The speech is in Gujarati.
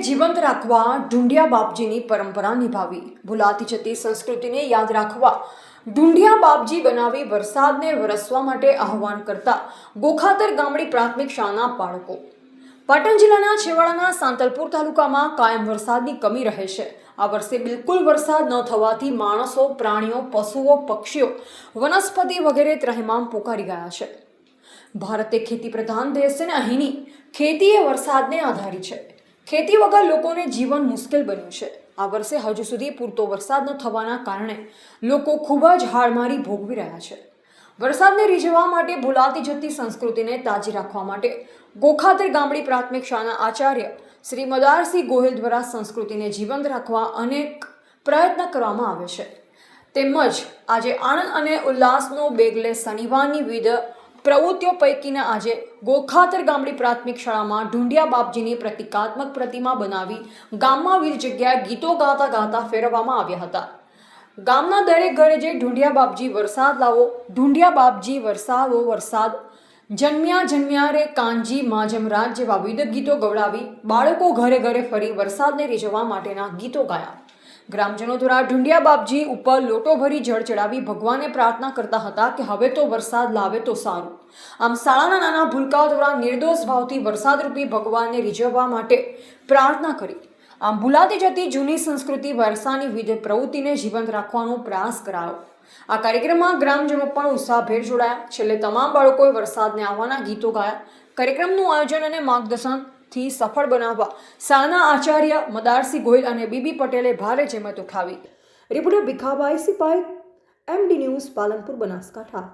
જીવંત રાખવા ઢૂંઢિયા બાપજીની પરંપરા નિભાવી, ભૂલાતી જતી સંસ્કૃતિને યાદ રાખવા ઢૂંઢિયા બાપજી બનાવી વરસાદને વરસવા માટે આહવાન કરતા ગોખાતર ગામડી પ્રાથમિક શાળાના બાળકો। પાટણ જિલ્લાના છેવાડાના સાંતલપુર તાલુકામાં કાયમ વરસાદની કમી રહે છે। આ વર્ષે બિલકુલ વરસાદ ન થવાથી માણસો, પ્રાણીઓ, પશુઓ, પક્ષીઓ, વનસ્પતિ વગેરે ત્રહેમામ પોકારી ગયા છે। ભારત એક ખેતી પ્રધાન દેશ છે અને અહીંની ખેતી એ વરસાદને આધારી છે। ખેતી વગર લોકોને જીવન મુશ્કેલ બન્યું છે। આ વર્ષે હજુ સુધી પૂરતો વરસાદ ન થવાના કારણે લોકો ખૂબ જ હાડમારી ભોગવી રહ્યા છે। વરસાદને રીઝવવા માટે ભૂલાતી જતી સંસ્કૃતિને તાજી રાખવા માટે ગોખાતર ગામડી પ્રાથમિક શાળાના આચાર્ય શ્રી મદારસિંહ ગોહિલ દ્વારા સંસ્કૃતિને જીવંત રાખવા અનેક પ્રયત્ન કરવામાં આવે છે। તેમજ આજે આનંદ અને ઉલ્લાસનો બેગલે શનિવારની વિવિધ પ્રવૃત્તિઓ પૈકીના આજે ગોખાતર ગામડી પ્રાથમિક શાળામાં ઢૂંઢિયા બાપજીની પ્રતિકાત્મક પ્રતિમા બનાવી ગામમાં વિવિધ જગ્યાએ ગીતો ગાતા ગાતા ફેરવવામાં આવ્યા હતા। ગામના દરેક ઘરે જે ઢૂંઢિયા બાપજી વરસાદ લાવો, ઢૂંઢિયા બાપજી વરસાદો વરસાદ, જન્મ્યા જન્મ્યા રે કાનજી માજમરાજ જેવા વિવિધ ગીતો ગવડાવી બાળકો ઘરે ઘરે ફરી વરસાદને રીઝવવા માટેના ગીતો ગાયા। ગ્રામજનો દ્વારા ઢૂંઢિયા બાપજી ઉપર લોટો ભરી જળ ચડાવી ભગવાનને પ્રાર્થના કરતા હતા કે હવે તો વરસાદ લાવે તો સારું। આમ શાળાના નાના ભૂલકાઓ દ્વારા નિર્દોષ ભાવથી વરસાદરૂપી ભગવાનને રીઝવવા માટે પ્રાર્થના કરી। આમ ભૂલાતી જતી જૂની સંસ્કૃતિ વર્ષાની વિવિધ પ્રવૃત્તિને જીવંત રાખવાનો પ્રયાસ કરાયો। આ કાર્યક્રમમાં ગ્રામજનો પણ ઉત્સાહભેર જોડાયા। છેલ્લે તમામ બાળકોએ વરસાદને આવવાના ગીતો ગાયા। કાર્યક્રમનું આયોજન અને માર્ગદર્શન થી સફળ બનાવવા શાળાના આચાર્ય મદારસિંહ ગોહિલ અને બીબી પટેલે ભારે જહેમત ઉઠાવી। Reporter Bhikhabhai Sipai, MD news, Palanpur, Banaskantha.